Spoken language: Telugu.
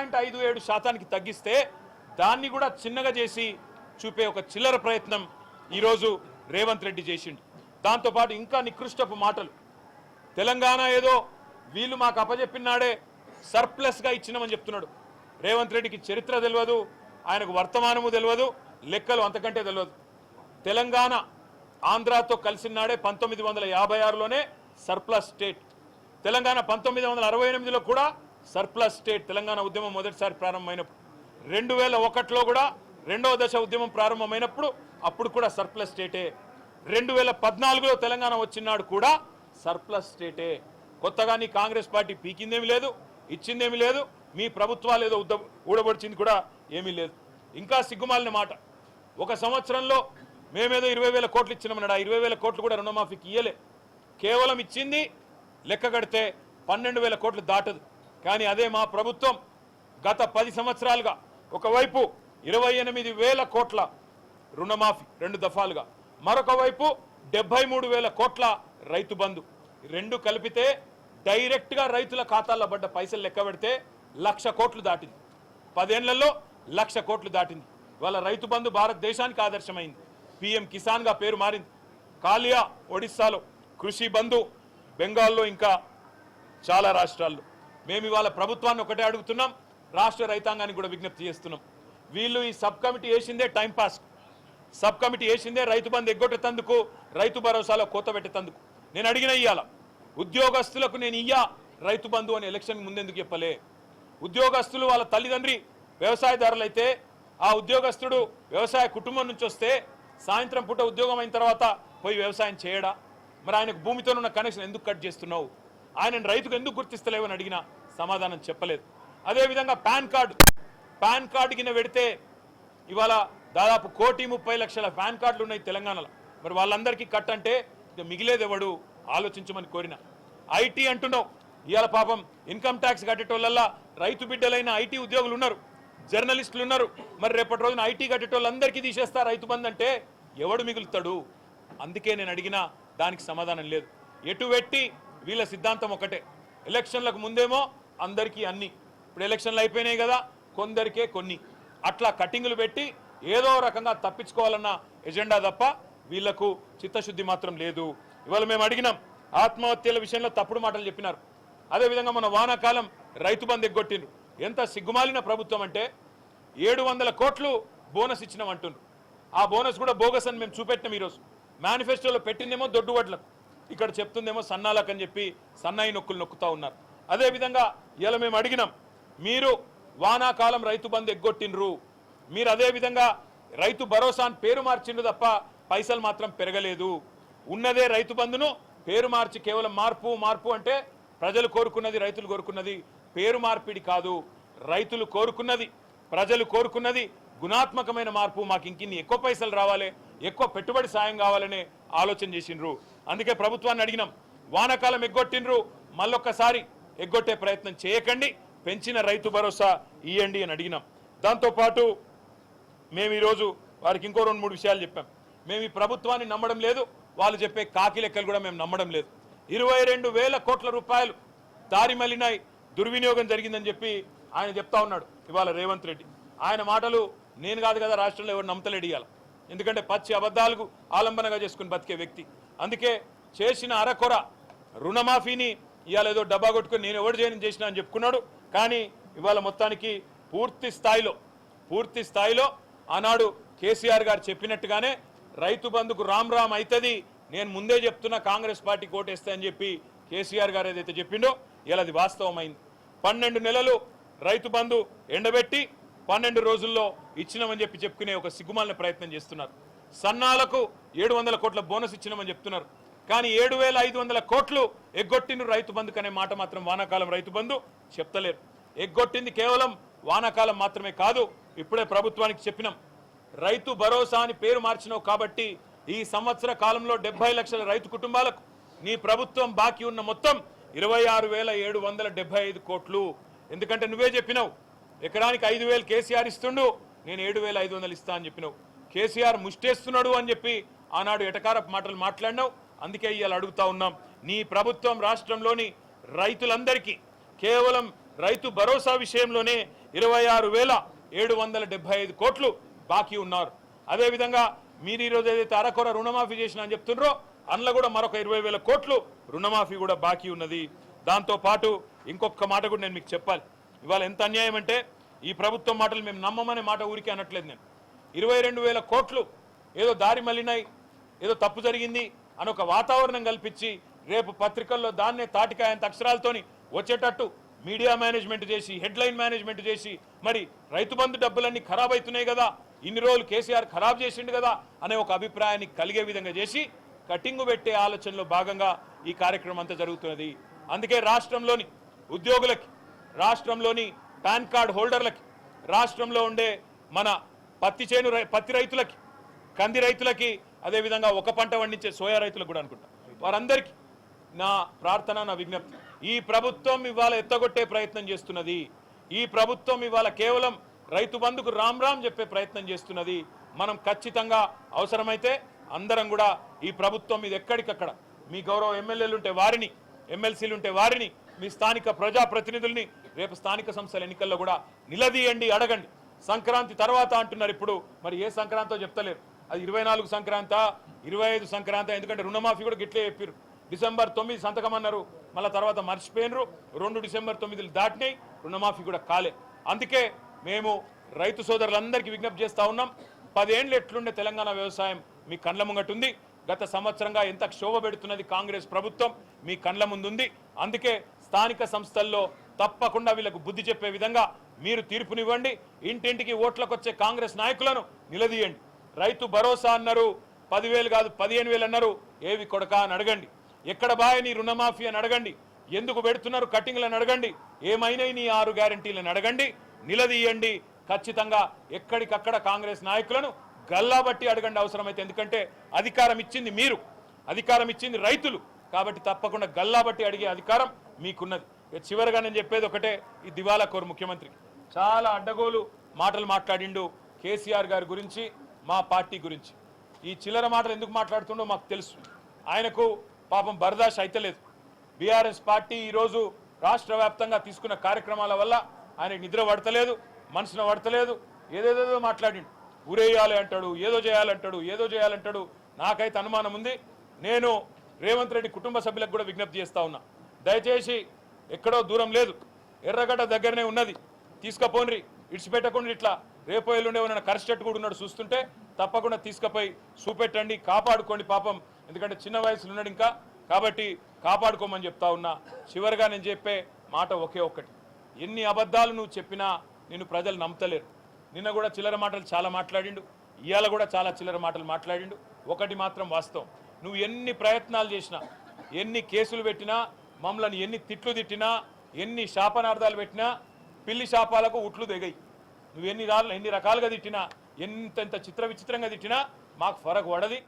0.57% తగ్గిస్తే దాన్ని కూడా చిన్నగా చేసి చూపే ఒక చిల్లర ప్రయత్నం ఈరోజు రేవంత్ రెడ్డి చేసిండు. దాంతోపాటు ఇంకా నికృష్టపు మాటలు. తెలంగాణ ఏదో వీళ్ళు మాకు అప్పచెప్పినాడే సర్ప్లస్గా ఇచ్చినామని చెప్తున్నాడు. రేవంత్ రెడ్డికి చరిత్ర తెలియదు, ఆయనకు వర్తమానము తెలియదు, లెక్కలు అంతకంటే తెలియదు. తెలంగాణ ఆంధ్రాతో కలిసినాడే 1956లోనే సర్ప్లస్ స్టేట్. తెలంగాణ 1968లో కూడా సర్ప్లస్ స్టేట్. తెలంగాణ ఉద్యమం మొదటిసారి ప్రారంభమైనప్పుడు 2001లో కూడా రెండవ దశ ఉద్యమం ప్రారంభమైనప్పుడు అప్పుడు కూడా సర్ప్లస్ స్టేటే. 2014లో తెలంగాణ వచ్చినాడు కూడా సర్ప్లస్ స్టేటే. కొత్తగా నీ కాంగ్రెస్ పార్టీ పీకిందేమి లేదు, ఇచ్చిందేమి లేదు, మీ ప్రభుత్వాలు ఏదో ఊడబడిచింది కూడా ఏమీ లేదు. ఇంకా సిగ్గుమాలిన మాట, ఒక సంవత్సరంలో మేమేదో 20,000 కోట్లు ఇచ్చినామన్నాడు. ఆ 20,000 కోట్లు కూడా రుణమాఫీకి ఇయ్యలే. కేవలం ఇచ్చింది లెక్క కడితే 12,000 కోట్లు దాటదు. కానీ అదే మా ప్రభుత్వం గత 10 సంవత్సరాలుగా ఒకవైపు 28,000 కోట్ల రుణమాఫీ 2 దఫాలుగా, మరొక వైపు 73,000 కోట్ల రైతు బంధు, రెండు కలిపితే డైరెక్ట్గా రైతుల ఖాతాల్లో పడ్డ పైసలు లెక్క పెడితే 1,00,000 కోట్లు దాటింది. 10 ఏళ్లలో 1,00,000 కోట్లు దాటింది. ఇవాళ రైతు బంధు భారతదేశానికి ఆదర్శమైంది. PM కిసాన్గా పేరు మారింది. కాలియా ఒడిస్సాలో, కృషి బంధు బెంగాల్లో, ఇంకా చాలా రాష్ట్రాల్లో. మేము ఇవాళ ప్రభుత్వాన్ని ఒకటే అడుగుతున్నాం, రాష్ట్ర రైతాంగానికి కూడా విజ్ఞప్తి చేస్తున్నాం. వీళ్ళు ఈ సబ్ కమిటీ వేసిందే టైంపాస్. సబ్ కమిటీ వేసిందే రైతు బంధు ఎగ్గొట్టేందుకు, రైతు భరోసాలో కోత పెట్టేందుకు. నేను అడిగిన ఇయ్యాల ఉద్యోగస్తులకు నేను ఇయ్యా రైతు బంధు అని ఎలక్షన్ ముందెందుకు చెప్పలే? ఉద్యోగస్తులు వాళ్ళ తల్లిదండ్రి వ్యవసాయదారులు అయితే ఆ ఉద్యోగస్తుడు వ్యవసాయ కుటుంబం నుంచి వస్తే సాయంత్రం పూట ఉద్యోగం అయిన తర్వాత పోయి వ్యవసాయం చేయడా? మరి ఆయనకు భూమితో ఉన్న కనెక్షన్ ఎందుకు కట్ చేస్తున్నావు? ఆయనను రైతుకు ఎందుకు గుర్తిస్తలేవు అని అడిగినా సమాధానం చెప్పలేదు. అదేవిధంగా పాన్ కార్డు కింద పెడితే ఇవాళ దాదాపు 1,30,00,000 పాన్ కార్డులు ఉన్నాయి తెలంగాణలో. మరి వాళ్ళందరికీ కట్ అంటే ఇక మిగిలేది ఎవడు ఆలోచించమని కోరిన. ఐటీ అంటున్నావు, ఇవాళ పాపం ఇన్కమ్ ట్యాక్స్ కట్టేటోళ్ళల్లా రైతు బిడ్డలైన ఐటీ ఉద్యోగులు ఉన్నారు, జర్నలిస్టులు ఉన్నారు. మరి రేపటి రోజున ఐటీ కట్టేటోళ్ళందరికీ తీసేస్తా రైతు బంధు అంటే ఎవడు మిగులుతాడు? అందుకే నేను అడిగినా దానికి సమాధానం లేదు. ఎటు పెట్టి వీళ్ళ సిద్ధాంతం ఒకటే, ఎలక్షన్లకు ముందేమో అందరికీ అన్ని, ఇప్పుడు ఎలక్షన్లు అయిపోయినాయి కదా కొందరికే కొన్ని, అట్లా కటింగులు పెట్టి ఏదో రకంగా తప్పించుకోవాలన్న ఎజెండా తప్ప వీళ్లకు చిత్తశుద్ధి మాత్రం లేదు. ఇవాళ మేము అడిగినాం, ఆత్మహత్యల విషయంలో తప్పుడు మాటలు చెప్పినారు. అదేవిధంగా మన వానాకాలం రైతు బంధు ఎగ్గొట్టిండ్రు. ఎంత సిగ్గుమాలిన ప్రభుత్వం అంటే 700 కోట్లు బోనస్ ఇచ్చినామంటుండ్రు. ఆ బోనస్ కూడా బోగస్ అని మేము చూపెట్టినాం. ఈరోజు మేనిఫెస్టోలో పెట్టిందేమో దొడ్డువడ్లకు, ఇక్కడ చెప్తుందేమో సన్నాలకు అని చెప్పి సన్నాయి నొక్కులు నొక్కుతా ఉన్నారు. అదేవిధంగా ఇలా మేము అడిగినాం, మీరు వానాకాలం రైతు బంధు ఎగ్గొట్టిండ్రు, మీరు అదేవిధంగా రైతు భరోసా అని పేరు మార్చిండ్రు తప్ప పైసలు మాత్రం పెరగలేదు. ఉన్నదే రైతు బంధును పేరు మార్చి కేవలం మార్పు అంటే ప్రజలు కోరుకున్నది, రైతులు కోరుకున్నది పేరు మార్పిడి కాదు. రైతులు కోరుకున్నది, ప్రజలు కోరుకున్నది గుణాత్మకమైన మార్పు. మాకు ఇంకిన్ని ఎక్కువ పైసలు రావాలి, ఎక్కువ పెట్టుబడి సాయం కావాలనే ఆలోచన చేసిండ్రు. అందుకే ప్రభుత్వాన్ని అడిగినాం, వానాకాలం ఎగ్గొట్టిండ్రు, మళ్ళొక్కసారి ఎగ్గొట్టే ప్రయత్నం చేయకండి, పెంచిన రైతు భరోసా ఇవ్వండి అని అడిగినాం. దాంతోపాటు మేము ఈరోజు వారికి ఇంకో 2-3 విషయాలు చెప్పాం. మేము ఈ ప్రభుత్వాన్ని నమ్మడం లేదు, వాళ్ళు చెప్పే కాకి లెక్కలు కూడా మేము నమ్మడం లేదు. 22,000 కోట్ల రూపాయలు దారి మళ్ళినాయి, దుర్వినియోగం జరిగిందని చెప్పి ఆయన చెప్తా ఉన్నాడు ఇవాళ రేవంత్ రెడ్డి. ఆయన మాటలు నేను కాదు కదా, రాష్ట్రంలో ఎవరు నమ్మతలేడు ఇవాళ. ఎందుకంటే పచ్చి అబద్ధాలకు ఆలంబనగా చేసుకుని బతికే వ్యక్తి. అందుకే చేసిన అరకొర రుణమాఫీని ఇవాళ ఏదో డబ్బా కొట్టుకుని నేను ఎవరు చేసిన అని చెప్పుకున్నాడు. కానీ ఇవాళ మొత్తానికి పూర్తి స్థాయిలో ఆనాడు కేసీఆర్ గారు చెప్పినట్టుగానే రైతు బంధుకు రామ్ అవుతుంది, నేను ముందే చెప్తున్నా కాంగ్రెస్ పార్టీ కోటేస్తా అని చెప్పి కేసీఆర్ గారు ఏదైతే చెప్పిండో ఇలా అది వాస్తవమైంది. 12 నెలలు రైతు బంధు ఎండబెట్టి 12 రోజుల్లో ఇచ్చినామని చెప్పి చెప్పుకునే ఒక సిగ్గుమాలిన ప్రయత్నం చేస్తున్నారు. సన్నాలకు 700 కోట్ల బోనస్ ఇచ్చినామని చెప్తున్నారు. కానీ 7,500 కోట్లు ఎగ్గొట్టిన రైతు బంధు అనే మాట మాత్రం వానాకాలం రైతు బంధు చెప్తలేరు. ఎగ్గొట్టింది కేవలం వానాకాలం మాత్రమే కాదు, ఇప్పుడే ప్రభుత్వానికి చెప్పినాం, రైతు భరోసా అని పేరు మార్చినావు కాబట్టి ఈ సంవత్సర కాలంలో 70 లక్షల రైతు కుటుంబాలకు నీ ప్రభుత్వం బాకీ ఉన్న మొత్తం 26,775 కోట్లు. ఎందుకంటే నువ్వే చెప్పినావు ఎకరానికి 5,000 కేసీఆర్ ఇస్తుండు, నేను 7,500 ఇస్తా అని చెప్పినావు. కేసీఆర్ ముష్టేస్తున్నాడు అని చెప్పి ఆనాడు ఎటకారపు మాటలు మాట్లాడినావు. అందుకే ఇవాళ అడుగుతా ఉన్నాం, నీ ప్రభుత్వం రాష్ట్రంలోని రైతులందరికీ కేవలం రైతు భరోసా విషయంలోనే 26,775 కోట్లు బాకీ ఉన్నారు. అదేవిధంగా మీరు ఈరోజు ఏదైతే అరకొర రుణమాఫీ చేసినా అని చెప్తున్నారో అందులో కూడా మరొక 20,000 కోట్లు రుణమాఫీ కూడా బాకీ ఉన్నది. దాంతోపాటు ఇంకొక మాట కూడా నేను మీకు చెప్పాలి. ఇవాళ ఎంత అన్యాయం అంటే ఈ ప్రభుత్వం మాటలు మేము నమ్మమనే మాట ఊరికే అనట్లేదు. నేను 22,000 కోట్లు ఏదో దారి మళ్ళినాయి, ఏదో తప్పు జరిగింది అని ఒక వాతావరణం కల్పించి రేపు పత్రికల్లో దాన్నే తాటికాయంత అక్షరాలతోని వచ్చేటట్టు మీడియా మేనేజ్మెంట్ చేసి హెడ్లైన్ మేనేజ్మెంట్ చేసి మరి రైతు బంధు డబ్బులన్నీ ఖరాబ్ అవుతున్నాయి కదా, ఇన్ని రోజులు కేసీఆర్ ఖరాబ్ చేసిండు కదా అనే ఒక అభిప్రాయాన్ని కలిగే విధంగా చేసి కటింగు పెట్టే ఆలోచనలో భాగంగా ఈ కార్యక్రమం అంతా జరుగుతున్నది. అందుకే రాష్ట్రంలోని ఉద్యోగులకి, రాష్ట్రంలోని పాన్ కార్డ్ హోల్డర్లకి, రాష్ట్రంలో ఉండే మన పత్తి రైతులకి, కంది రైతులకి, అదేవిధంగా ఒక పంట పండించే సోయా రైతులకు కూడా అనుకుంటా వారందరికీ నా ప్రార్థన, నా విజ్ఞప్తి, ఈ ప్రభుత్వం ఇవాళ ఎత్తగొట్టే ప్రయత్నం చేస్తున్నది. ఈ ప్రభుత్వం ఇవాళ కేవలం రైతు బంధుకు రామ్ రామ్ చెప్పే ప్రయత్నం చేస్తున్నది. మనం ఖచ్చితంగా అవసరమైతే అందరం కూడా ఈ ప్రభుత్వం మీద ఎక్కడికక్కడ మీ గౌరవ ఎమ్మెల్యేలు ఉంటే వారిని, ఎమ్మెల్సీలు ఉంటే వారిని, మీ స్థానిక ప్రజాప్రతినిధుల్ని రేపు స్థానిక సంస్థల ఎన్నికల్లో కూడా నిలదీయండి, అడగండి. సంక్రాంతి తర్వాత అంటున్నారు, ఇప్పుడు మరి ఏ సంక్రాంతో చెప్తలేరు. అది 24 సంక్రాంత, 25 సంక్రాంత, ఎందుకంటే రుణమాఫీ కూడా గిట్లే చెప్పారు. డిసెంబర్ 9 సంతకం అన్నారు, మళ్ళీ తర్వాత మర్చిపోయినరు. 2 డిసెంబర్ 9 దాటినాయి, రుణమాఫీ కూడా కాలే. అందుకే మేము రైతు సోదరులందరికీ విజ్ఞప్తి చేస్తూ ఉన్నాం. 10 ఏళ్ళు ఎట్లుండే తెలంగాణ వ్యవసాయం మీ కండ్ల ముంగటుంది. గత సంవత్సరంగా ఎంత క్షోభ పెడుతున్నది కాంగ్రెస్ ప్రభుత్వం మీ కండ్ల ముందుంది. అందుకే స్థానిక సంస్థల్లో తప్పకుండా వీళ్ళకు బుద్ధి చెప్పే విధంగా మీరు తీర్పునివ్వండి. ఇంటింటికి ఓట్లకు వచ్చే కాంగ్రెస్ నాయకులను నిలదీయండి. రైతు భరోసా అన్నారు, 10,000 కాదు 15,000 అన్నారు, ఏవి కొడక అని అడగండి. ఎక్కడ బాయ్ నీ రుణమాఫీ అని అడగండి. ఎందుకు పెడుతున్నారు కట్టింగ్లను అడగండి. ఏమైనాయి నీ 6 గ్యారంటీలను అడగండి, నిలదీయండి. ఖచ్చితంగా ఎక్కడికక్కడ కాంగ్రెస్ నాయకులను గల్లాబట్టి అడగండి అవసరమైతే. ఎందుకంటే అధికారం ఇచ్చింది మీరు, అధికారం ఇచ్చింది రైతులు, కాబట్టి తప్పకుండా గల్లాబట్టి అడిగే అధికారం మీకున్నది. చివరిగా నేను చెప్పేది ఒకటే, ఈ దివాలా కోరు ముఖ్యమంత్రికి చాలా అడ్డగోలు మాటలు మాట్లాడిండు కేసీఆర్ గారి గురించి, మా పార్టీ గురించి. ఈ చిల్లర మాటలు ఎందుకు మాట్లాడుతుండో మాకు తెలుసు. ఆయనకు పాపం బర్దాష్ అయితలేదు. బీఆర్ఎస్ పార్టీ ఈరోజు రాష్ట్ర వ్యాప్తంగా తీసుకున్న కార్యక్రమాల వల్ల ఆయనకు నిద్ర పడతలేదు, మనసున పడతలేదు. ఏదేదో మాట్లాడిండు, ఊరేయాలి అంటాడు, ఏదో చేయాలంటాడు, ఏదో చేయాలంటాడు. నాకైతే అనుమానం ఉంది. నేను రేవంత్ రెడ్డి కుటుంబ సభ్యులకు కూడా విజ్ఞప్తి చేస్తా ఉన్నా, దయచేసి ఎక్కడో దూరం లేదు, ఎర్రగడ్డ దగ్గరనే ఉన్నది, తీసుకుపోండి, ఇడిచిపెట్టకుండా ఇట్లా రేపు ఎల్లుండే ఉన్న కరిస్టెట్ కూడా ఉన్నాడు చూస్తుంటే తప్పకుండా తీసుకుపోయి చూపెట్టండి, కాపాడుకోండి పాపం. ఎందుకంటే చిన్న వయసులో ఉన్నాడు ఇంకా, కాబట్టి కాపాడుకోమని చెప్తా ఉన్నా. చివరిగా నేను చెప్పే మాట ఒకే ఒక్కటి, ఎన్ని అబద్ధాలు నువ్వు చెప్పినా నిన్ను ప్రజలు నమ్మతలేరు. నిన్న కూడా చిల్లర మాటలు చాలా మాట్లాడిండు, ఇవాళ కూడా చాలా చిల్లర మాటలు మాట్లాడిండు. ఒకటి మాత్రం వాస్తవం, నువ్వు ఎన్ని ప్రయత్నాలు చేసినా, ఎన్ని కేసులు పెట్టినా, మమ్మల్ని ఎన్ని తిట్లు తిట్టినా, ఎన్ని శాపనార్థాలు పెట్టినా పిల్లి శాపాలకు ఉట్లు దిగాయి. నువ్వు ఎన్ని రకాలుగా తిట్టినా, ఎంత విచిత్రంగా తిట్టినా మాకు ఫరక్ పడది.